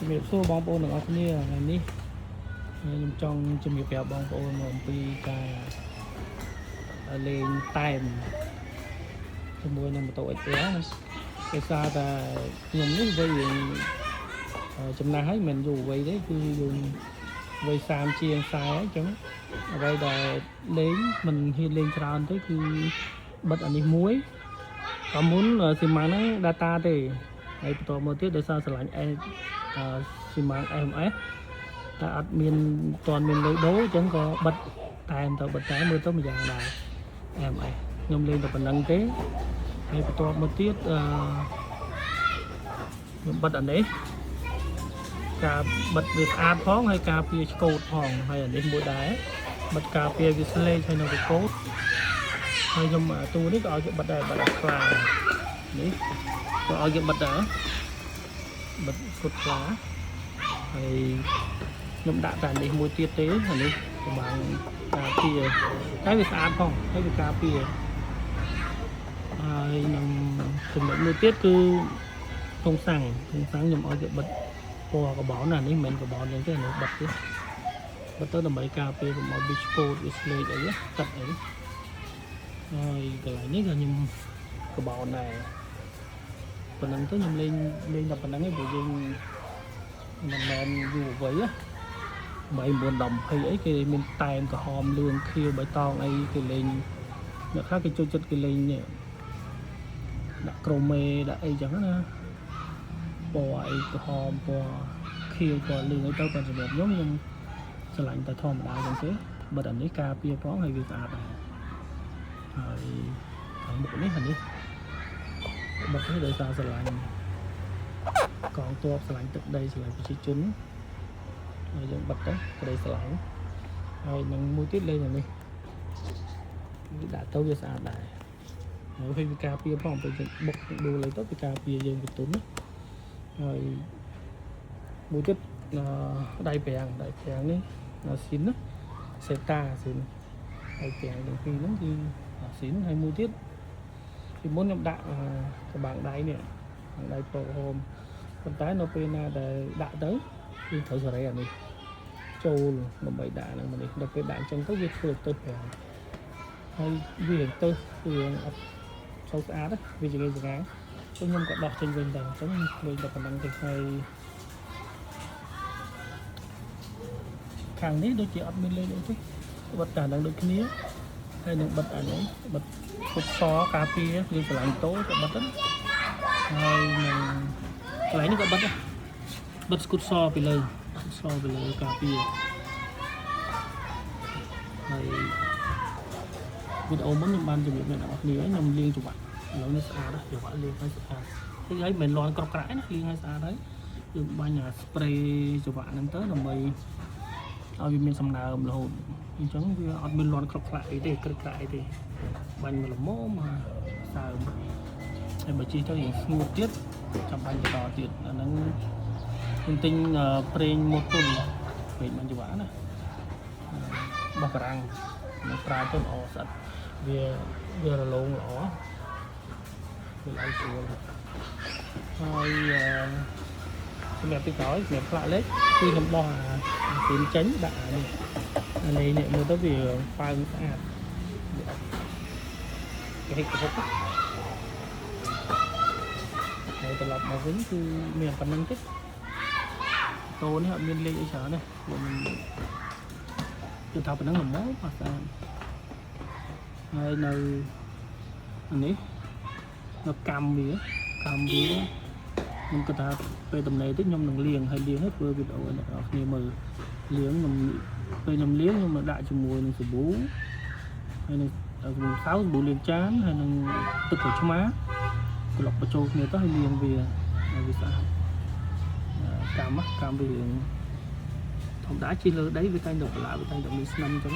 ជំរាបសួរបងប្អូនទាំងអស់គ្នាថ្ងៃនេះខ្ញុំចង់ជំរាបប្រាប់បងប្អូនអំពីការលេងតែមជាមួយនឹងម៉ូតូ XL ដោយសារតែខ្ញុំនេះវ័យចំណាស់ហើយមិនយូរវ័យទេគឺយើងវ័យ30ជាង40អញ្ចឹងអ្វីដែលលេងមិនហ៊ានលេងច្រើនទេគឺបិទអានេះមួយក៏មុនស៊ីម៉ាំងហ្នឹង data ទេហើយបន្តមកទៀតដោយសារស្រឡាញ់ស៊ីម៉ាំង SMS តែអត់មានទាន់មានលុយដូរអញ្ចឹងក៏បិទតែបិទតែមើលទៅម្យ៉ាងដែរ SMS ខ្ញុំលេងតែប៉ុណ្្នឹងទេហើយបន្តមកទៀតខ្ញុំបិទអានេះការបិទវាស្អាតផងហើយការពារឆ្កូតផងហើយអានេះមួយដែរបិទការពារវាស្លេកហើយនៅកូតហើយខ្ញុំទូនេះក៏ឲ្យគេបិទដែរបិទអាខ្លានេះក៏ឲ្យគេបិទដែរបិទគុតខ្លាហើយខ្ញុំដាក់តែនេះមួយទៀតទេអានេះប្រហែលការពារតែវាស្អាតផងហើយវាការពារហើយនឹងចំណុចមួយទៀតគឺធុងសាំងខ្ញុំឲ្យគេបិទពណ៌កាបូនណានេះមិនមែនកាបូនទេនេះបិទទេបិទទៅដើម្បីការពារកុំឲ្យវាឆ្កូតវាស្លេកអីកាត់អីហើយកន្លែងនេះក៏ខ្ញុំកាបូនដែរប៉ុណ្ណឹងទៅខ្ញុំលេងតែប៉ុណ្ណឹងឯងព្រោះយើងមិនមែនយូរវ័យ3 9 10 20អីគេមានតែមក្រហមលឿងខៀវបៃតងអីគេលេងអ្នកខ្លះគេចូលចិត្តគេលេងនេះដាក់ក្រូមេដាក់អីចឹងណាពណ៌អីក្រហមពណ៌ខៀវពណ៌លឿងអីទៅគាត់សម្រាប់ខ្ញុំស្រឡាញ់តែធម្មតាចឹងទេបិទអានេះការពារផងហើយវាស្អាតដែរហើយខាងមុខនេះអានេះបិទនេះដោយសារស្រឡាញ់កងទ័ពស្រឡាញ់ទឹកដីស្រឡាញ់ប្រជាជនហើយយើងបិទទៅក្តីស្រឡាញ់ហើយនឹងមួយទៀតលេងអានេះវាដាក់ទៅវាស្អាតដែរហើយវាការពារផងពេលយើងបុកដួលទៅវាការពារយើងបន្ទុនហើយមួយទៀតដៃប្រាំងនេះស៊ីនណាសេតាស៊ីនហើយប្រាំងទាំងពីរហ្នឹងគឺស៊ីនហើយមួយទៀតពីមុនខ្ញុំដាក់កបាំងដៃនេះដៃពកហូមប៉ុន្តែនៅពេលណាដែលដាក់ទៅគឺត្រូវសេរីអានេះចូលដើម្បីដាក់ហ្នឹងមកនេះដល់ពេលដាក់អញ្ចឹងទៅវាធ្វើទៅប្រាំងហើយវាទៅវាអត់ចូលស្អាតវាជាងចងាខ្ញុំក៏ដោះចេញវិញដែរអញ្ចឹងលេងតែប៉ុណ្្នឹងទេហើយខាងនេះដូចជាអត់មានលេងអីទេបិទតែនឹងដូចគ្នាហើយនឹងបិទអានេះបិទពុតសការពារគឺកន្លែងតូក៏បិទហ្នឹងហើយនឹងកន្លែងនេះក៏បិទដែរបិទស្គុតសពីលើការពារហើយវីដេអូមុនខ្ញុំបានជម្រាបអ្នកនរគ្នាខ្ញុំលាងច្រវាក់ឥឡូវនេះស្អាតហើយច្រវាក់លាងឲ្យស្អាតហើយមិនលាន់ក្រក់ក្រាក់ណាលាងឲ្យស្អាតហើយយើងបាញ់ស្ប្រេច្រវាក់ហ្នឹងទៅដើម្បីឲ្យវាមានសំណើមរហូតអញ្ចឹងវាអត់មានលាន់ក្រក់ក្រាក់អីទេក្រឹកក្រាក់អីទេបាញ់ល្មមមកសើមហើយបើជិះទៅយើងស្ងួតទៀតចាំបាញ់បន្តទៀតអាហ្នឹងខ្ញុំទិញប្រេងម៉ូទុនប្រេងបាញ់ច្រវាក់ណាបោះបារាំងនឹងប្រើទៅល្អស្អិតវារលោងល្អវាល្អស្រួលហើយសម្រាប់ទីក្រោយសម្រាប់ផ្លាកលេខគឺខ្ញុំបោះអាស៊ីនចេញដាក់អានេះមើលទៅវាប៉ើងស្អាតគេហិចហុកហើយត្រឡប់មកវិញគឺមានប៉ុណ្្នឹងទេតូននេះអត់មានលេខអីច្រើនទេគឺថាប៉ុណ្្នឹងល្មមអត់ស្អាតហើយនៅនេះនៅកម្មវាខ្ញុំគិតថាពេលដំណេរតិចខ្ញុំនឹងលាងហើយធ្វើវីដេអូឲ្យអ្នកនរគ្នាមើលលាងពេលខ្ញុំលាងខ្ញុំមកដាក់ជាមួយនឹងសាប៊ូហើយនឹងសៅសាប៊ូលាងចានហើយនឹងទឹកក្រូចឆ្មាក្លុកបញ្ចូលគ្នាទៅហើយលាងវាឲ្យវាស្អាតកម្មវាធម្មតាជិះលើដីវាតែងតែបន្លាវាតែងតែមានស្នឹមអញ្ចឹង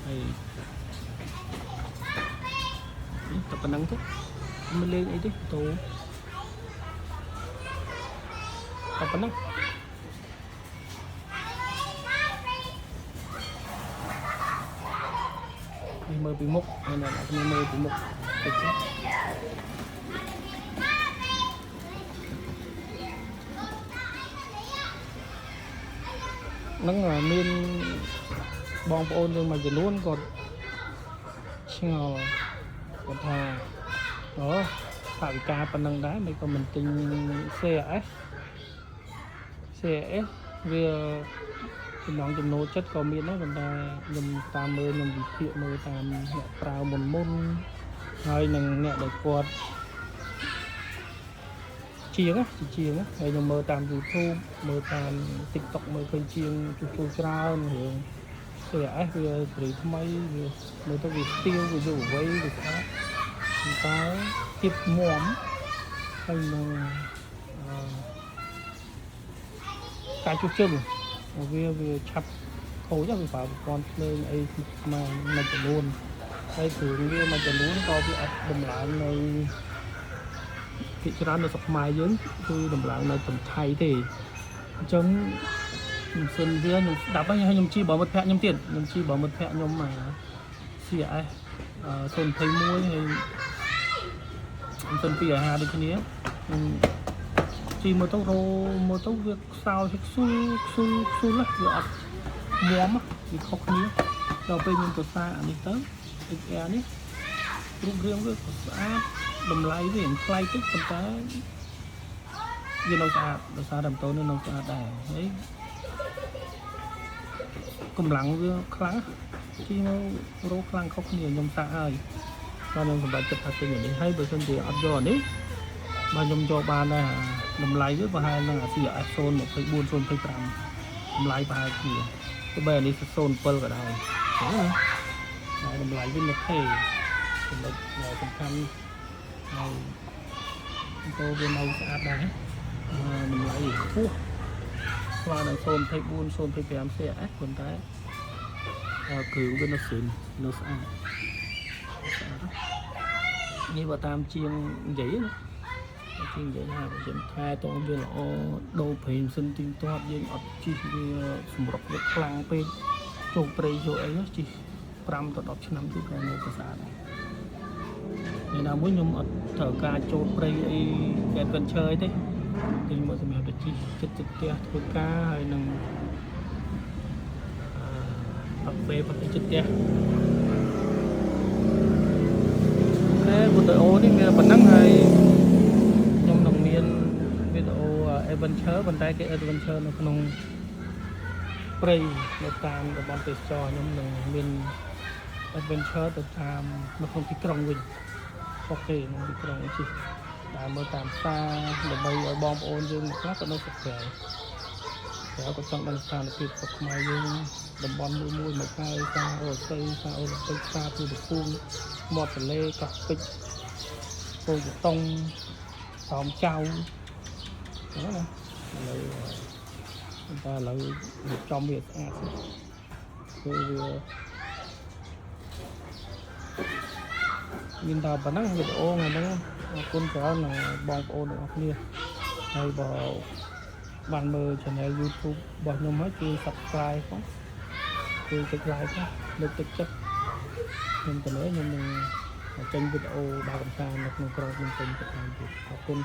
ហើយតែប៉ុណ្្នឹងទេមិនលេងអីទេតូតែប៉ុណ្្នឹងនេះមើលពីមុខហើយអ្នកគ្នាមើលពីមុខតិចទេ nắng là miên bong ôn nhưng mà chỉ luôn còn ngờ còn thà đó tại vì ca phần năng đá mấy còn mình tinh xe vì nón chùm nô chất có miên đó còn ta nhầm tam mơ nhầm bị thiệu mơ tam nhẹ prao môn hơi nâng nhẹ để quạt chiếng á hay nhầm mơ tam YouTube mơ tam TikTok mơ cây chiêng chú trao hưởng xe vì mấy mơ tôi vì tiêu vì dù vây vì sao người ta tiếp mỏm hay là cái chú chừng vì chặt khối cho vì phải con lên ấy màจะluôn hay thường như màจะluôn có bị ập đầm lạng này thị trường nó sọc mai dướiคือđầm lạng này tầm thay thì chống sơn dưa nhung đạp ấy hay nhung chi bỏ một phe nhung tiền nhung chi bỏ một phe nhung mà xỉa ấy sơn thấy muối hay sơn pìa hà bên kia chỉ một tốc việc sao thì xu lắc vừa ập móm á thì khóc nhé đầu bên nhữngตัวxa này tớiอีกแอร์นี่รูปเรื่องก็สะอาดดำไหลเห็นใครตึ๊กคนตายืนเราสะอาดเราสะอาดดำโตnênเราสะอาดได้เฮ้ยกำลังเรื่องครั้งที่เรารู้ครั้งเขาเหนียวยมตาอ้ายตอนนั้นสมบัติจะพาเป็นอย่างนี้ให้เบอร์เซนเดียอัดยอดนี้มายมโจบานนะดำไหลเยอะกว่าhaiนั่งเสียโซนmột buônโซนไปตามดำไหลไปกี่cái bè nàyโซนเปิลก็ได้đầm lại với một thề một phần trăm này tôi bên đâu sẽ đá đầm lại gì thuốc qua đằng xôn thay buôn xôn thay kèm xe ác còn cái cứu bên nó xa như bà tam chiên giấy chiên giấy hai và chân khai tôi bên là đồ phim sinh tinh toát với ọt chi một đọc rất lăng bên trộn prey rồi ấy chi 5 ទៅ 10 ឆ្នាំទៀតនៅភាសាដែរនេះណាមួយខ្ញុំអត់ត្រូវការចូលព្រៃអីគេមិនឈើអីទេពីមកសម្រាប់ទៅជីចិត្តផ្ទះធ្វើការហើយនឹងអត់ពេលប្រតិចិត្តផ្ទះតែវីដេអូនេះមានប៉ុណ្ណឹងហើយខ្ញុំនឹងមានវីដេអូ adventure ប៉ុន្តែគេ adventure នៅក្នុងព្រៃនៅតាមតំបន់ទេសចរខ្ញុំនឹងមាន adventure ទៅតាមនៅក្នុងទីក្រុងវិញអូខេនៅទីក្រុងជិះតាមមើលតាមផ្សារដើម្បីឲ្យបងប្អូនយើងខ្លះក៏នៅស្រុកក្រៅក៏ចង់ដឹងស្ថានភាពស្រុកខ្មែរយើងតំបន់មួយមកហើយសារអូស័យសារអូឡ িম্প ិកសារទូរភូមិមាត់ទន្លេកោះពេជ្រពោធិ៍តុងសោមចៅហ្នឹងណាតែឥឡូវវាចំវាស្អាតគឺវាមានតែប៉ុណ្ណឹងវីដេអូថ្ងៃហ្នឹងអរគុណច្រើនបងប្អូនទាំងអស់គ្នាហើយបើបានមើល channel YouTube របស់ខ្ញុំហើយគឺ Subscribe ផងគឺចុច like ផងលើកទឹកចិត្តខ្ញុំទៅលើខ្ញុំនឹងចេញវីដេអូដល់កំសាន្តនៅក្នុងក្រុមខ្ញុំពេញទៅតាមទៀតអរគុណ